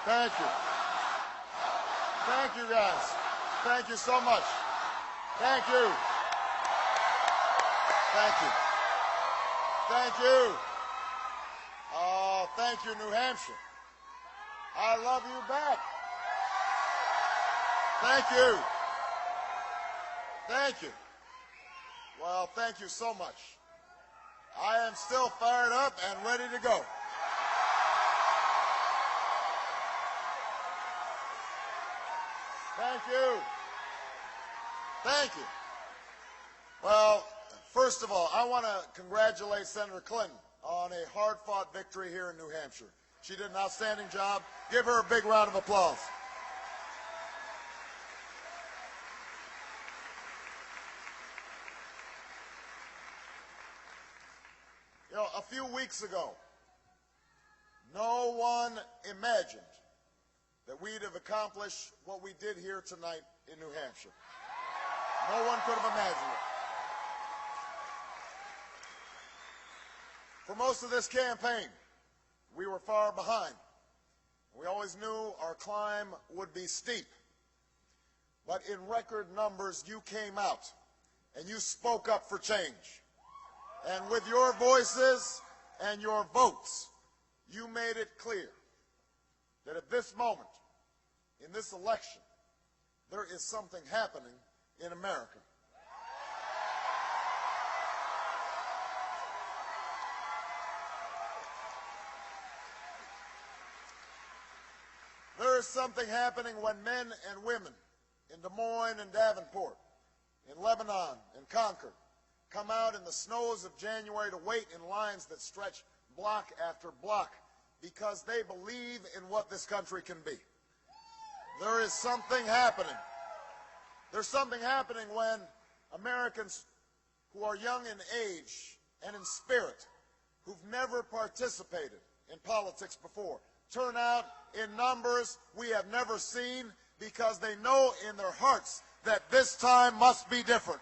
Thank you. Thank you, guys. Thank you so much. Thank you. Thank you. Thank you. Oh, thank you, New Hampshire. I love you back. Thank you. Thank you. Well, thank you so much. I am still fired up and ready to go. Thank you. Thank you. Well, first of all, I want to congratulate Senator Clinton on a hard-fought victory here in New Hampshire. She did an outstanding job. Give her a big round of applause. You know, a few weeks ago, no one imagined that we'd have accomplished what we did here tonight in New Hampshire. No one could have imagined it. For most of this campaign, we were far behind. We always knew our climb would be steep. But in record numbers, you came out and you spoke up for change. And with your voices and your votes, you made it clear that at this moment, in this election, there is something happening in America. There is something happening when men and women in Des Moines and Davenport, in Lebanon and Concord, come out in the snows of January to wait in lines that stretch block after block because they believe in what this country can be. There is something happening. There's something happening when Americans who are young in age and in spirit, who've never participated in politics before, turn out in numbers we have never seen because they know in their hearts that this time must be different.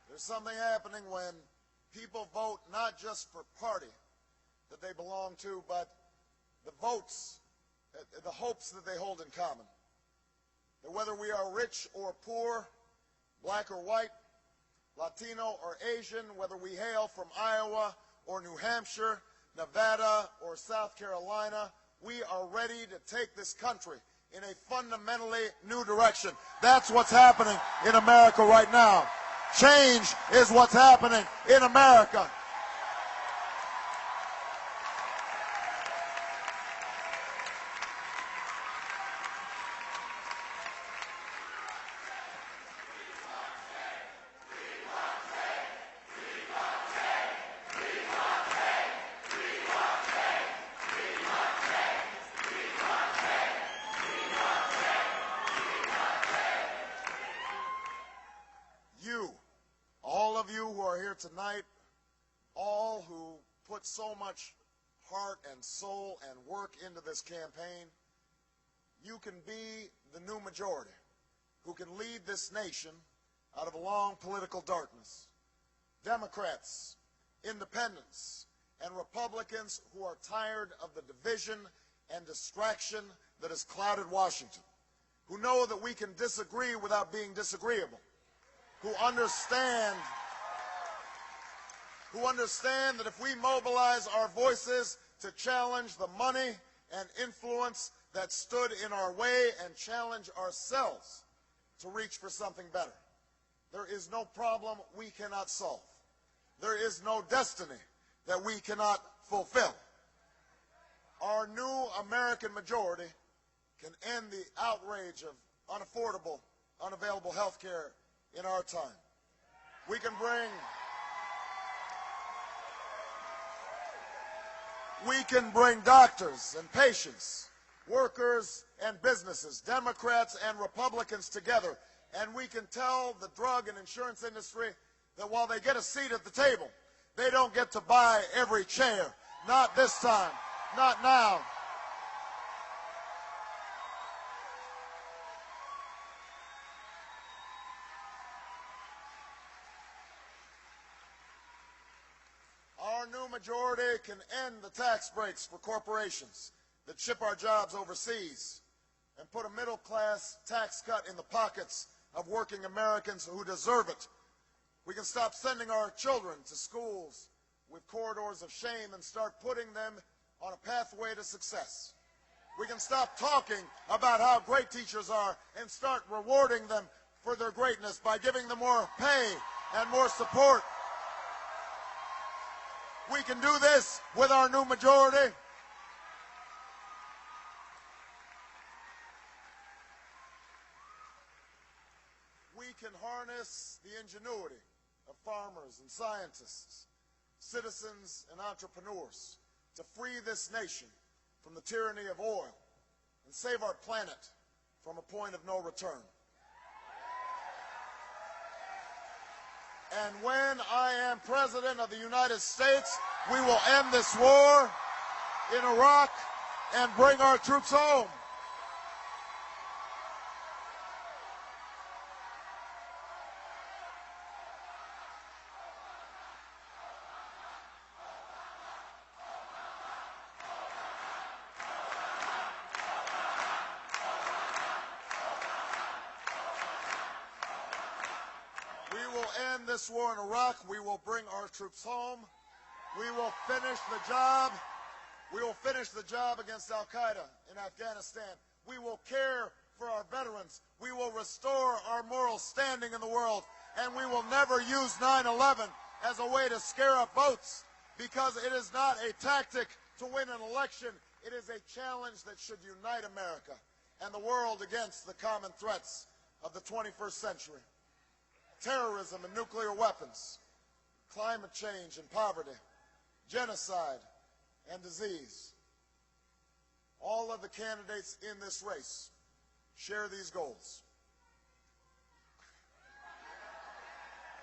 There's something happening when people vote not just for party that they belong to, but the votes, the hopes that they hold in common. That whether we are rich or poor, black or white, Latino or Asian, whether we hail from Iowa or New Hampshire, Nevada or South Carolina, we are ready to take this country in a fundamentally new direction. That's what's happening in America right now. Change is what's happening in America. All of you who are here tonight, all who put so much heart and soul and work into this campaign, you can be the new majority who can lead this nation out of a long political darkness. Democrats, independents, and Republicans who are tired of the division and distraction that has clouded Washington, who know that we can disagree without being disagreeable, who understand that if we mobilize our voices to challenge the money and influence that stood in our way and challenge ourselves to reach for something better, there is no problem we cannot solve. There is no destiny that we cannot fulfill. Our new American majority can end the outrage of unaffordable, unavailable health care in our time. We can bring doctors and patients, workers and businesses, Democrats and Republicans together, and we can tell the drug and insurance industry that while they get a seat at the table, they don't get to buy every chair. Not this time. Not now. Our new majority can end the tax breaks for corporations that ship our jobs overseas and put a middle-class tax cut in the pockets of working Americans who deserve it. We can stop sending our children to schools with corridors of shame and start putting them on a pathway to success. We can stop talking about how great teachers are and start rewarding them for their greatness by giving them more pay and more support. We can do this with our new majority. We can harness the ingenuity of farmers and scientists, citizens and entrepreneurs to free this nation from the tyranny of oil and save our planet from a point of no return. And when I am President of the United States, we will end this war in Iraq and bring our troops home. We will end this war in Iraq. We will bring our troops home. We will finish the job. We will finish the job against Al-Qaeda in Afghanistan. We will care for our veterans. We will restore our moral standing in the world. And we will never use 9/11 as a way to scare up votes, because it is not a tactic to win an election. It is a challenge that should unite America and the world against the common threats of the 21st century. Terrorism and nuclear weapons, climate change and poverty, genocide and disease. All of the candidates in this race share these goals.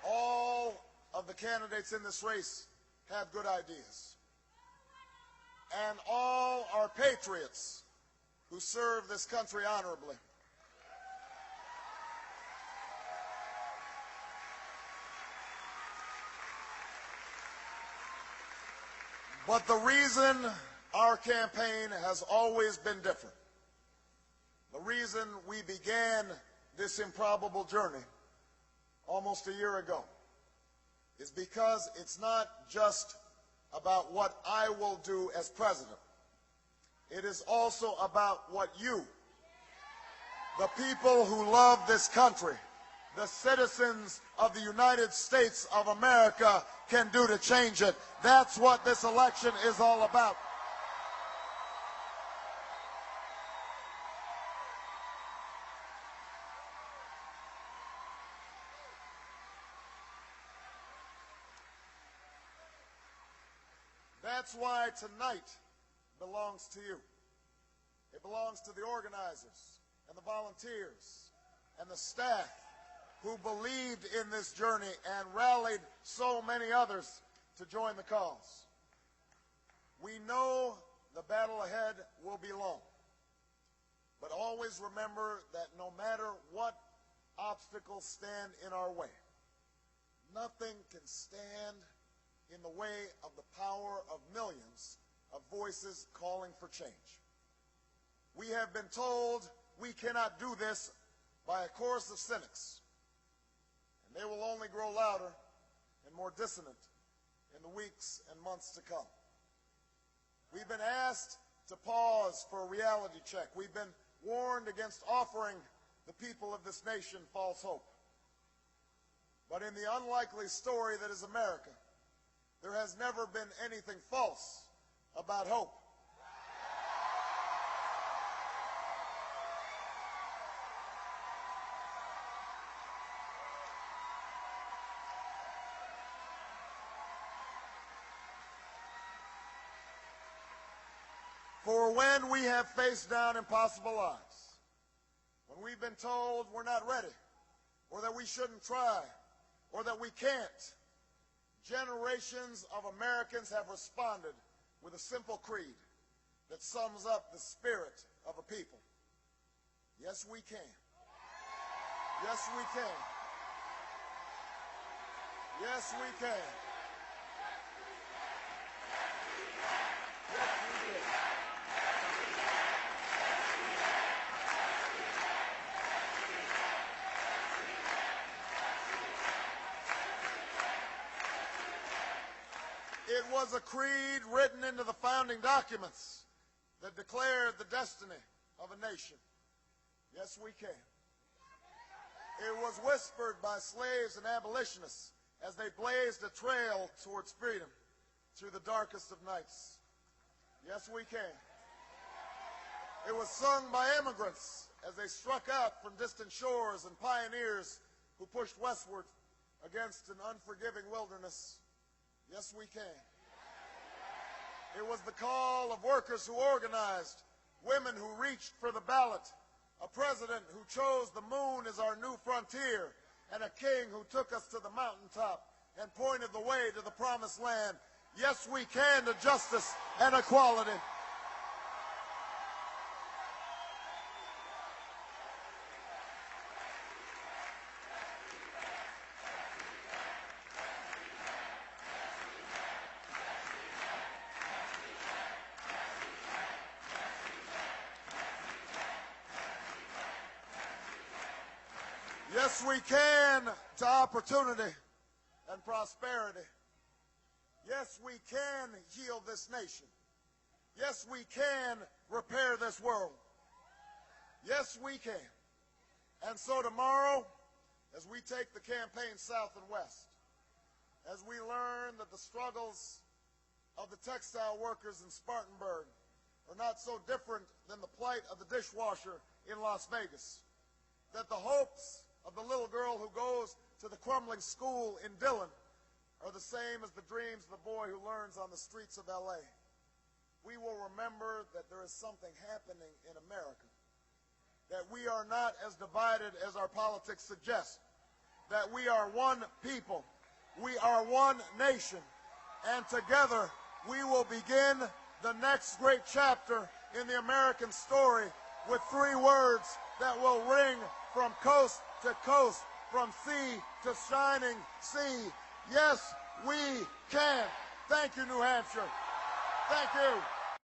All of the candidates in this race have good ideas. And all are patriots who serve this country honorably. But the reason our campaign has always been different, the reason we began this improbable journey almost a year ago, is because it's not just about what I will do as president. It is also about what you, the people who love this country, the citizens of the United States of America, can do to change it. That's what this election is all about. That's why tonight belongs to you. It belongs to the organizers and the volunteers and the staff who believed in this journey and rallied so many others to join the cause. We know the battle ahead will be long, but always remember that no matter what obstacles stand in our way, nothing can stand in the way of the power of millions of voices calling for change. We have been told we cannot do this by a chorus of cynics, and they will only grow louder and more dissonant in the weeks and months to come. We've been asked to pause for a reality check. We've been warned against offering the people of this nation false hope. But in the unlikely story that is America, there has never been anything false about hope. For when we have faced down impossible odds, when we've been told we're not ready, or that we shouldn't try, or that we can't, generations of Americans have responded with a simple creed: that sums up the spirit of a people. Yes, we can. Yes, we can. Yes, we can. Yes, we can. It was a creed written into the founding documents that declared the destiny of a nation. Yes, we can. It was whispered by slaves and abolitionists as they blazed a trail towards freedom through the darkest of nights. Yes, we can. It was sung by immigrants as they struck out from distant shores and pioneers who pushed westward against an unforgiving wilderness. Yes, we can. It was the call of workers who organized, women who reached for the ballot, a president who chose the moon as our new frontier, and a king who took us to the mountaintop and pointed the way to the promised land. Yes, we can to justice and equality. Yes, we can to opportunity and prosperity. Yes, we can heal this nation. Yes, we can repair this world. Yes, we can. And so tomorrow, as we take the campaign south and west, as we learn that the struggles of the textile workers in Spartanburg are not so different than the plight of the dishwasher in Las Vegas, that the hopes of the little girl who goes to the crumbling school in Dillon are the same as the dreams of the boy who learns on the streets of L.A. We will remember that there is something happening in America, that we are not as divided as our politics suggest, that we are one people, we are one nation, and together we will begin the next great chapter in the American story with 3 words that will ring from coast to coast, from sea to shining sea. Yes, we can. Thank you, New Hampshire. Thank you.